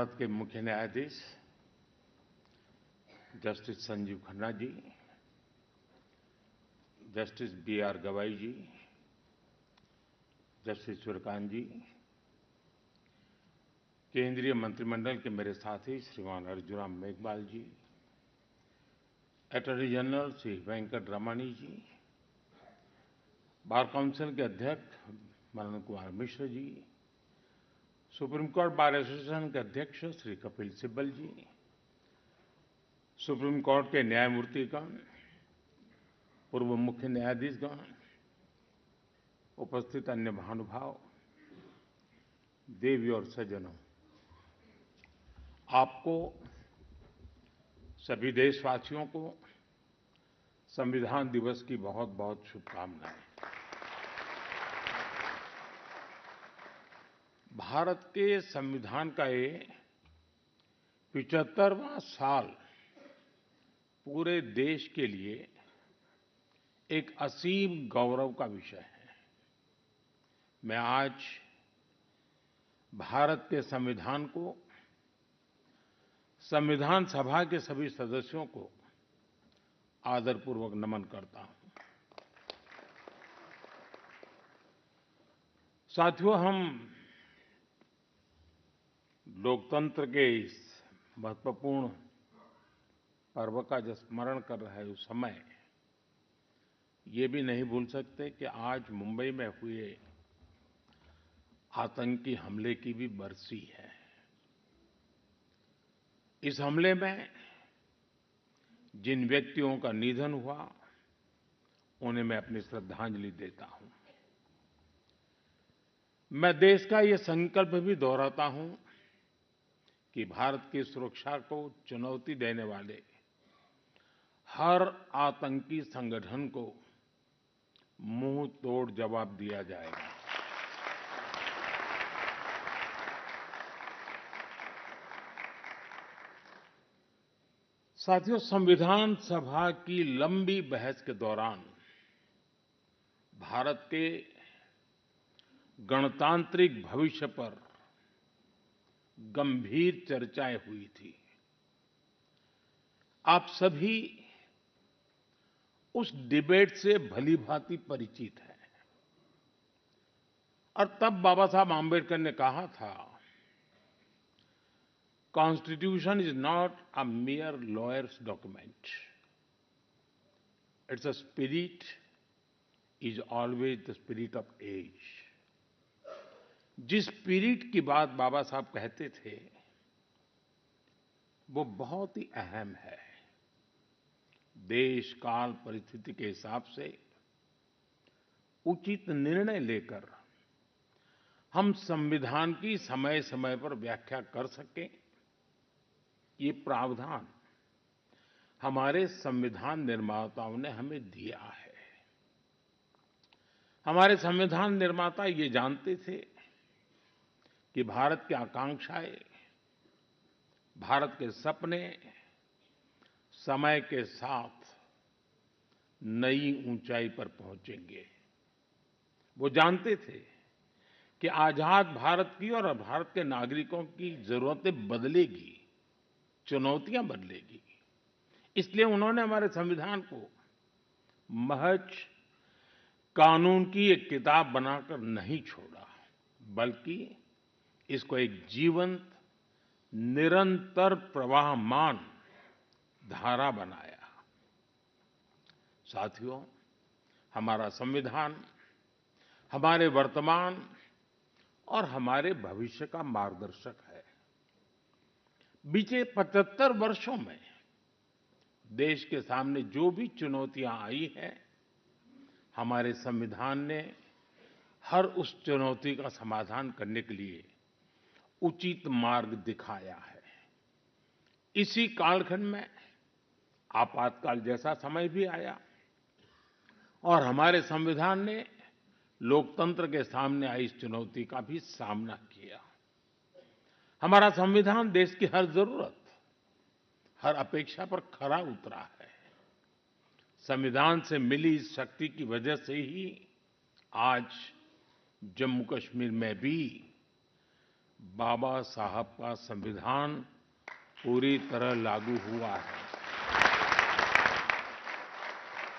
भारत के मुख्य न्यायाधीश justice Sanjeev Khanna ji, justice B R. गवाई जी, जस्टिस सूर्यकांत जी, केंद्रीय मंत्रिमंडल के मेरे साथी श्रीमान अर्जुन राम मेघवाल जी, अटॉर्नी जनरल श्री वेंकट रमणी जी, बार काउंसिल के अध्यक्ष Manan Kumar Mishra ji, supreme court bar association के अध्यक्ष श्री कपिल सिब्बल जी, सुप्रीम कोर्ट के न्यायमूर्तिगण, पूर्व मुख्य न्यायाधीशगण, उपस्थित अन्य महानुभाव, देवी और सज्जनों, आपको सभी देशवासियों को संविधान दिवस की बहुत-बहुत शुभकामनाएं। भारत के संविधान का ये 75वां साल पूरे देश के लिए एक असीम गौरव का विषय है। मैं आज भारत के संविधान को, संविधान सभा के सभी सदस्यों को आदरपूर्वक नमन करता हूं। साथियों, हम लोकतंत्र के इस महत्वपूर्ण पर्व का जब स्मरण कर रहे उस समय ये भी नहीं भूल सकते कि आज मुंबई में हुए आतंकी हमले की भी बरसी है। इस हमले में जिन व्यक्तियों का निधन हुआ, उन्हें मैं अपनी श्रद्धांजलि देता हूं। मैं देश का ये संकल्प भी दोहराता हूं कि भारत की सुरक्षा को चुनौती देने वाले हर आतंकी संगठन को मुंह तोड़ जवाब दिया जाएगा। साथियों, संविधान सभा की लंबी बहस के दौरान भारत के गणतांत्रिक भविष्य पर गंभीर चर्चाएं हुई थी। आप सभी उस डिबेट से भलीभांति परिचित हैं और तब बाबा साहब आम्बेडकर ने कहा था, constitution is not a mere lawyer's document. Its a spirit is always the spirit of age. जिस स्पिरिट की बात बाबा साहब कहते थे, वो बहुत ही अहम है। देश काल परिस्थिति के हिसाब से उचित निर्णय लेकर हम संविधान की समय-समय पर व्याख्या कर सकें, ये प्रावधान हमारे संविधान निर्माताओं ने हमें दिया है। हमारे संविधान निर्माता ये जानते थे कि भारत की आकांक्षाएं, भारत के सपने समय के साथ नई ऊंचाई पर पहुंचेंगे। वो जानते थे कि आजाद भारत की और भारत के नागरिकों की जरूरतें बदलेगी, चुनौतियां बदलेगी। इसलिए उन्होंने हमारे संविधान को महज कानून की एक किताब बनाकर नहीं छोड़ा, बल्कि इसको एक जीवंत, निरंतर प्रवाहमान धारा बनाया। साथियों, हमारा संविधान हमारे वर्तमान और हमारे भविष्य का मार्गदर्शक है। बीते 75 वर्षों में देश के सामने जो भी चुनौतियां आई हैं, हमारे संविधान ने हर उस चुनौती का समाधान करने के लिए उचित मार्ग दिखाया है। इसी कालखंड में आपातकाल जैसा समय भी आया और हमारे संविधान ने लोकतंत्र के सामने आई इस चुनौती का भी सामना किया। हमारा संविधान देश की हर जरूरत, हर अपेक्षा पर खरा उतरा है। संविधान से मिली इस शक्ति की वजह से ही आज जम्मू कश्मीर में भी बाबा साहब का संविधान पूरी तरह लागू हुआ है।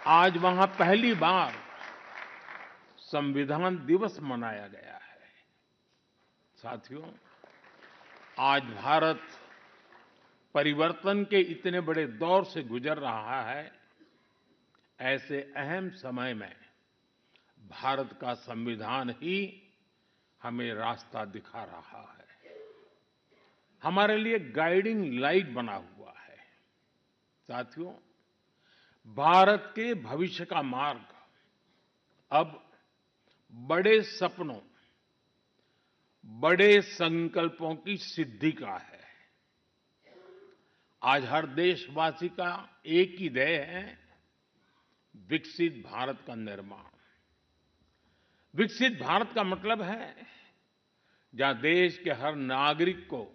आज वहां पहली बार संविधान दिवस मनाया गया है। साथियों, आज भारत परिवर्तन के इतने बड़े दौर से गुजर रहा है। ऐसे अहम समय में भारत का संविधान ही हमें रास्ता दिखा रहा है, हमारे लिए गाइडिंग लाइट बना हुआ है। साथियों, भारत के भविष्य का मार्ग अब बड़े सपनों, बड़े संकल्पों की सिद्धि का है। आज हर देशवासी का एक ही ध्येय है, विकसित भारत का निर्माण। विकसित भारत का मतलब है जहां देश के हर नागरिक को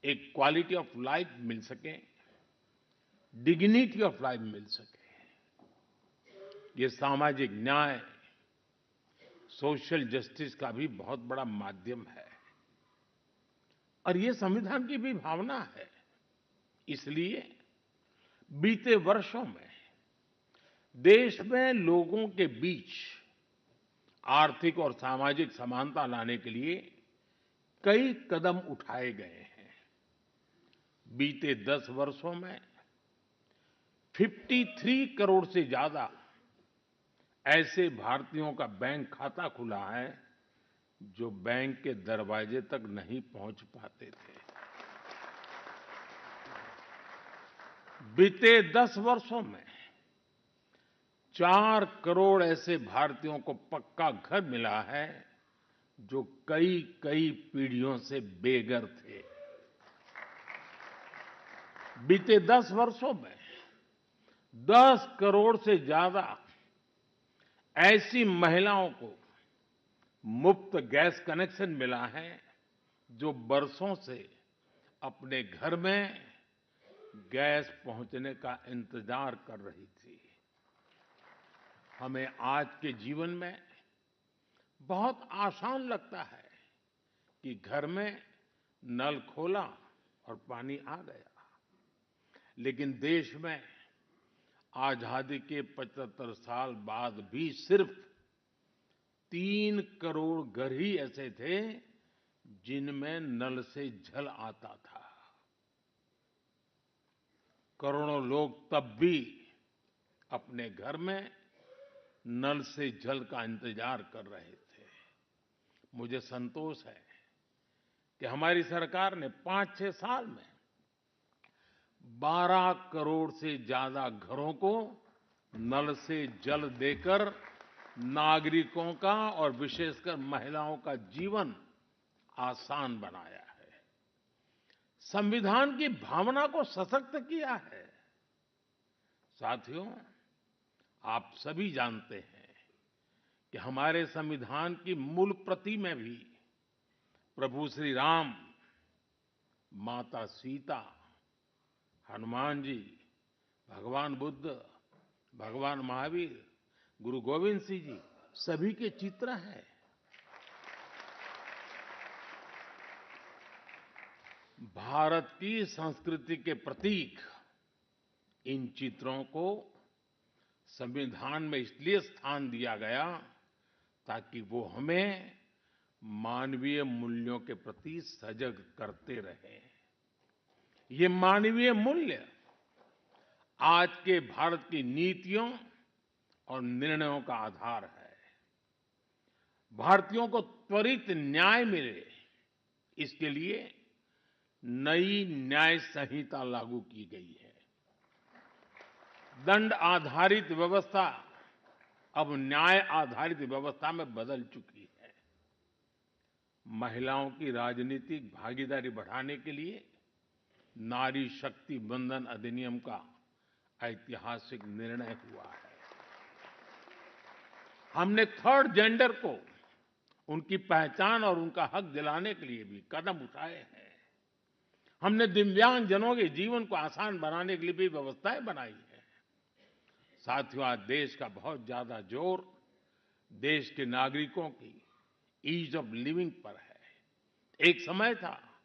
एक क्वालिटी ऑफ लाइफ मिल सके, डिग्निटी ऑफ लाइफ मिल सके। ये सामाजिक न्याय, सोशल जस्टिस का भी बहुत बड़ा माध्यम है और ये संविधान की भी भावना है। इसलिए बीते वर्षों में देश में लोगों के बीच आर्थिक और सामाजिक समानता लाने के लिए कई कदम उठाए गए हैं। बीते 10 वर्षों में 53 करोड़ से ज्यादा ऐसे भारतीयों का बैंक खाता खुला है जो बैंक के दरवाजे तक नहीं पहुंच पाते थे। बीते 10 वर्षों में 4 करोड़ ऐसे भारतीयों को पक्का घर मिला है जो कई कई पीढ़ियों से बेघर थे। बीते 10 वर्षों में 10 करोड़ से ज्यादा ऐसी महिलाओं को मुफ्त गैस कनेक्शन मिला है जो बरसों से अपने घर में गैस पहुंचने का इंतजार कर रही थी। हमें आज के जीवन में बहुत आसान लगता है कि घर में नल खोला और पानी आ गया, लेकिन देश में आजादी के 75 साल बाद भी सिर्फ 3 करोड़ घर ही ऐसे थे जिनमें नल से जल आता था। करोड़ों लोग तब भी अपने घर में नल से जल का इंतजार कर रहे थे। मुझे संतोष है कि हमारी सरकार ने 5-6 साल में 12 करोड़ से ज्यादा घरों को नल से जल देकर नागरिकों का और विशेषकर महिलाओं का जीवन आसान बनाया है, संविधान की भावना को सशक्त किया है। साथियों, आप सभी जानते हैं कि हमारे संविधान की मूल प्रति में भी प्रभु श्री राम, माता सीता, हनुमान जी, भगवान बुद्ध, भगवान महावीर, गुरु गोविंद सिंह जी सभी के चित्र हैं। भारत की संस्कृति के प्रतीक इन चित्रों को संविधान में इसलिए स्थान दिया गया ताकि वो हमें मानवीय मूल्यों के प्रति सजग करते रहें। ये मानवीय मूल्य आज के भारत की नीतियों और निर्णयों का आधार है। भारतीयों को त्वरित न्याय मिले, इसके लिए नई न्याय संहिता लागू की गई है। दंड आधारित व्यवस्था अब न्याय आधारित व्यवस्था में बदल चुकी है। महिलाओं की राजनीतिक भागीदारी बढ़ाने के लिए नारी शक्ति बंधन अधिनियम का ऐतिहासिक निर्णय हुआ है। हमने थर्ड जेंडर को उनकी पहचान और उनका हक दिलाने के लिए भी कदम उठाए हैं। हमने दिव्यांगजनों के जीवन को आसान बनाने के लिए भी व्यवस्थाएं बनाई हैं। साथियों, आज देश का बहुत ज्यादा जोर देश के नागरिकों की ईज ऑफ लिविंग पर है। एक समय था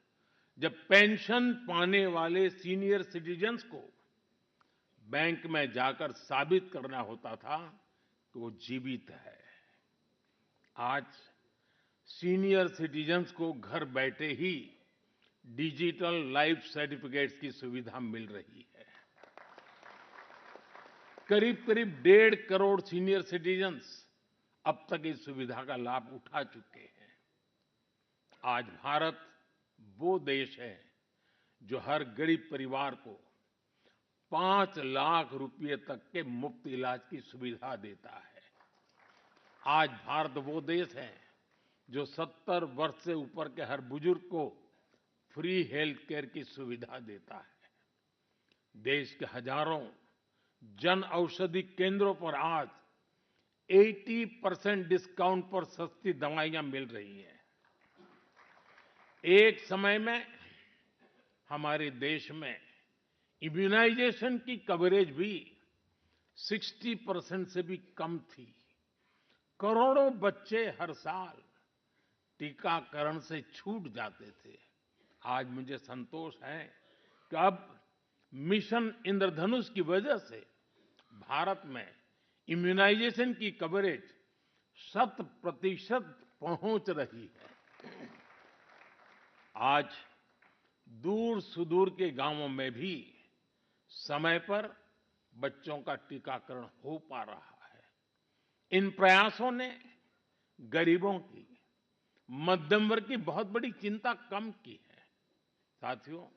जब पेंशन पाने वाले सीनियर सिटीजन्स को बैंक में जाकर साबित करना होता था कि वो जीवित है। आज सीनियर सिटीजन्स को घर बैठे ही डिजिटल लाइफ सर्टिफिकेट्स की सुविधा मिल रही है। करीब-करीब 1.5 करोड़ सीनियर सिटीजन्स अब तक इस सुविधा का लाभ उठा चुके हैं। आज भारत वो देश है जो हर गरीब परिवार को 5 लाख रुपए तक के मुफ्त इलाज की सुविधा देता है। आज भारत वो देश है जो 70 वर्ष से ऊपर के हर बुजुर्ग को फ्री हेल्थ केयर की सुविधा देता है। देश के हजारों जन औषधि केंद्रों पर आज 80% डिस्काउंट पर सस्ती दवाइयां मिल रही हैं। एक समय में हमारे देश में इम्यूनाइजेशन की कवरेज भी 60% से भी कम थी। करोड़ों बच्चे हर साल टीकाकरण से छूट जाते थे। आज मुझे संतोष है कि अब मिशन इंद्रधनुष की वजह से भारत में इम्यूनाइजेशन की कवरेज 100% पहुंच रही है। आज दूर-सुदूर के गांवों में भी समय पर बच्चों का टीकाकरण हो पा रहा है। इन प्रयासों ने गरीबों की, मध्यम वर्ग की बहुत बड़ी चिंता कम की है। साथियों,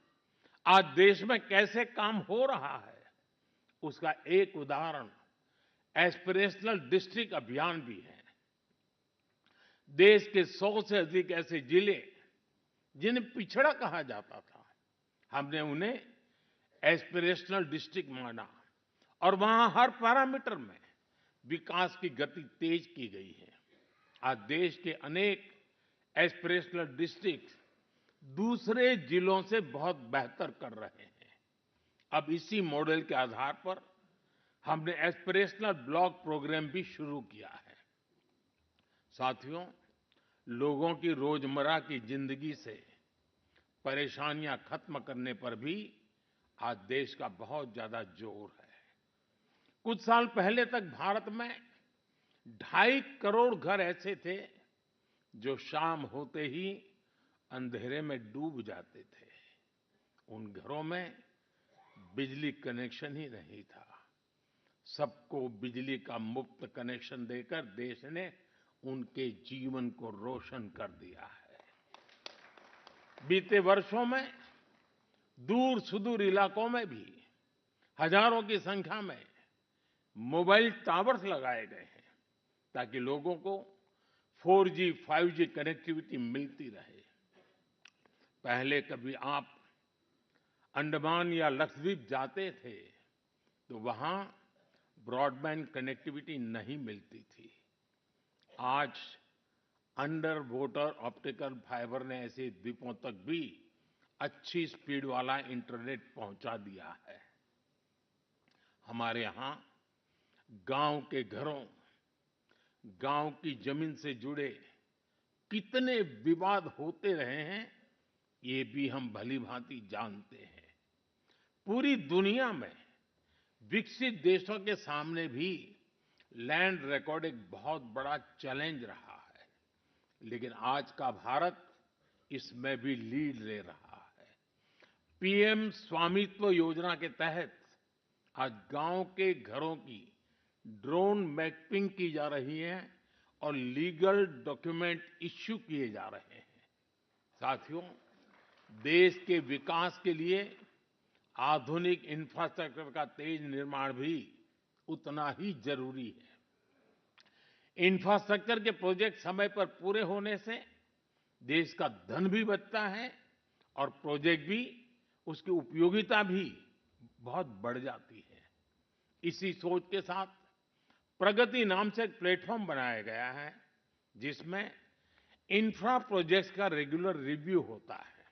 आज देश में कैसे काम हो रहा है, उसका एक उदाहरण एस्पिरेशनल डिस्ट्रिक्ट अभियान भी है। देश के 100 से अधिक ऐसे जिले जिन्हें पिछड़ा कहा जाता था, हमने उन्हें एस्पिरेशनल डिस्ट्रिक्ट माना और वहां हर पैरामीटर में विकास की गति तेज की गई है। आज देश के अनेक एस्पिरेशनल डिस्ट्रिक्ट दूसरे जिलों से बहुत बेहतर कर रहे हैं। अब इसी मॉडल के आधार पर हमने एस्पिरेशनल ब्लॉक प्रोग्राम भी शुरू किया है। साथियों, लोगों की रोजमर्रा की जिंदगी से परेशानियां खत्म करने पर भी आज देश का बहुत ज्यादा जोर है। कुछ साल पहले तक भारत में 2.5 करोड़ घर ऐसे थे जो शाम होते ही अंधेरे में डूब जाते थे। उन घरों में बिजली कनेक्शन ही नहीं था। सबको बिजली का मुफ्त कनेक्शन देकर देश ने उनके जीवन को रोशन कर दिया है। बीते वर्षों में दूर-सुदूर इलाकों में भी हजारों की संख्या में मोबाइल टावर्स लगाए गए हैं ताकि लोगों को 4G, 5G कनेक्टिविटी मिलती रहे। पहले कभी आप अंडमान या लक्षद्वीप जाते थे तो वहां ब्रॉडबैंड कनेक्टिविटी नहीं मिलती थी। आज अंडर वाटर ऑप्टिकल फाइबर ने ऐसे द्वीपों तक भी अच्छी स्पीड वाला इंटरनेट पहुंचा दिया है। हमारे यहां गांव के घरों, गांव की जमीन से जुड़े कितने विवाद होते रहे हैं, ये भी हम भली-भांति जानते हैं। पूरी दुनिया में विकसित देशों के सामने भी लैंड रिकॉर्ड एक बहुत बड़ा चैलेंज रहा है, लेकिन आज का भारत इसमें भी लीड ले रहा है। पीएम स्वामित्व योजना के तहत आज गांव के घरों की ड्रोन मैपिंग की जा रही है और लीगल डॉक्यूमेंट इश्यू किए जा रहे हैं। साथियों, देश के विकास के लिए आधुनिक इंफ्रास्ट्रक्चर का तेज निर्माण भी उतना ही जरूरी है। इंफ्रास्ट्रक्चर के प्रोजेक्ट समय पर पूरे होने से देश का धन भी बचता है और प्रोजेक्ट भी, उसकी उपयोगिता भी बहुत बढ़ जाती है। इसी सोच के साथ प्रगति नाम से एक प्लेटफॉर्म बनाया गया है जिसमें इंफ्रा प्रोजेक्ट्स का रेगुलर रिव्यू होता है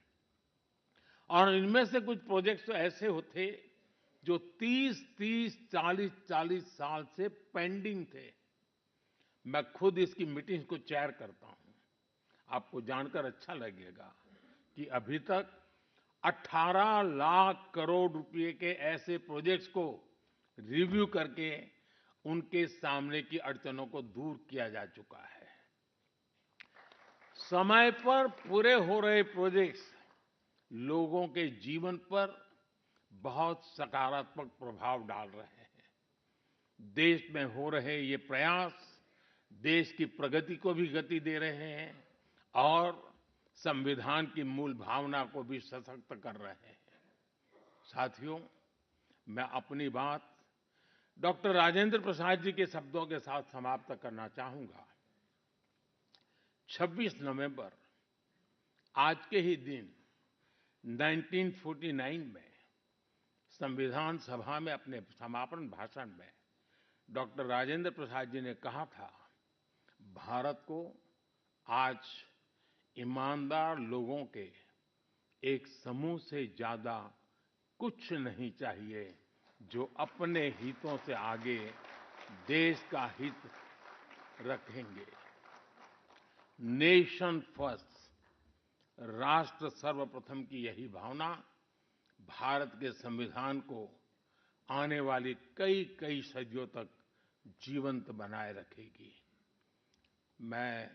और इनमें से कुछ प्रोजेक्ट्स तो ऐसे होते जो 30-30, 40-40 साल से पेंडिंग थे। मैं खुद इसकी मीटिंग्स को चेयर करता हूं। आपको जानकर अच्छा लगेगा कि अभी तक 18 लाख करोड़ रुपए के ऐसे प्रोजेक्ट्स को रिव्यू करके उनके सामने की अड़चनों को दूर किया जा चुका है। समय पर पूरे हो रहे प्रोजेक्ट्स लोगों के जीवन पर बहुत सकारात्मक प्रभाव डाल रहे हैं। देश में हो रहे ये प्रयास देश की प्रगति को भी गति दे रहे हैं और संविधान की मूल भावना को भी सशक्त कर रहे हैं। साथियों, मैं अपनी बात डॉक्टर राजेंद्र प्रसाद जी के शब्दों के साथ समाप्त करना चाहूंगा। 26 नवंबर आज के ही दिन 1949 में संविधान सभा में अपने समापन भाषण में डॉक्टर राजेंद्र प्रसाद जी ने कहा था, भारत को आज ईमानदार लोगों के एक समूह से ज्यादा कुछ नहीं चाहिए, जो अपने हितों से आगे देश का हित रखेंगे। नेशन फर्स्ट, राष्ट्र सर्वप्रथम की यही भावना भारत के संविधान को आने वाली कई कई सदियों तक जीवंत बनाए रखेगी। मैं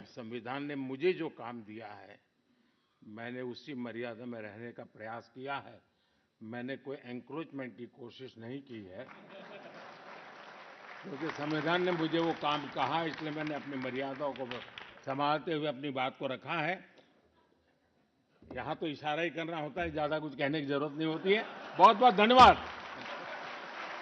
संविधान ने मुझे जो काम दिया है, मैंने उसी मर्यादा में रहने का प्रयास किया है। मैंने कोई एनक्रोचमेंट की कोशिश नहीं की है, क्योंकि संविधान ने मुझे वो काम कहा, इसलिए मैंने अपनी मर्यादाओं को संभालते हुए अपनी बात को रखा है। यहाँ तो इशारा ही करना होता है, ज्यादा कुछ कहने की जरूरत नहीं होती है। बहुत बहुत धन्यवाद।